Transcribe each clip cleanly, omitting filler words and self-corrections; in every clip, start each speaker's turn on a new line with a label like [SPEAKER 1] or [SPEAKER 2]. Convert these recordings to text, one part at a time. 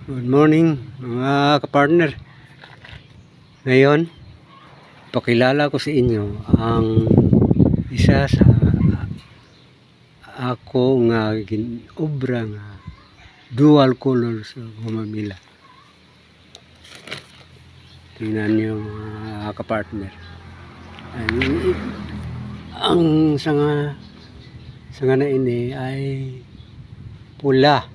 [SPEAKER 1] Good morning mga kapartner. Ngayon, pakilala ko sa inyo ang isa sa ako nga ginobra nga dual color sa gumamila. Tingnan niyo mga kapartner. Ang sanga na ini ay pula.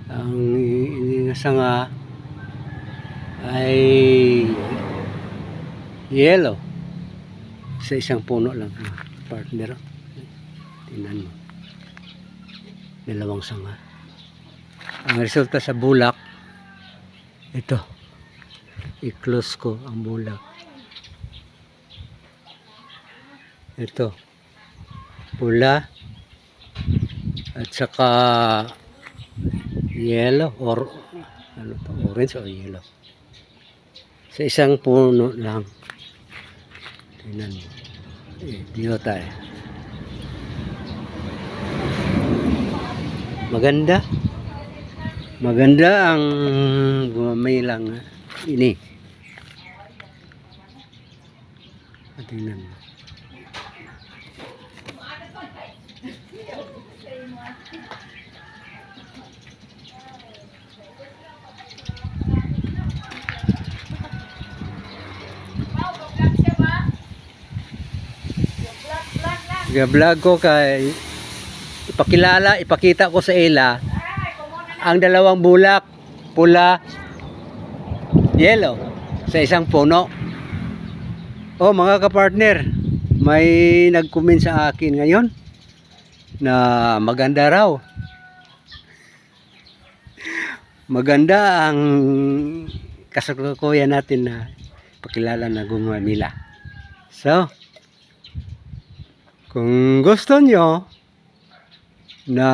[SPEAKER 1] Ang sanga ay yellow sa isang puno lang, partner. Tingnan mo, dalawang sanga. Ang resulta sa bulak, ito, i-close ko ang bulak. Ito, pula at saka yellow or ano to, orange or yellow sa isang puno lang. Tingnan mo, dito tayo. Maganda ang gumamilang ini. Tingnan mo. Vlog ko kay ipakita ko sa ila ang dalawang bulak, pula, yellow sa isang puno. Oh mga kapartner, may nag-comment sa akin ngayon na maganda raw. Maganda ang kasalukuyan natin na pakilala na gumamila. So, kung gusto nyo na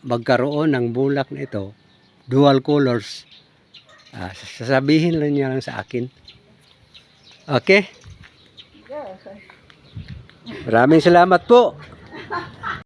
[SPEAKER 1] magkaroon ng bulak na ito, dual colors, sasabihin lang niya lang sa akin. Okay? Maraming salamat po.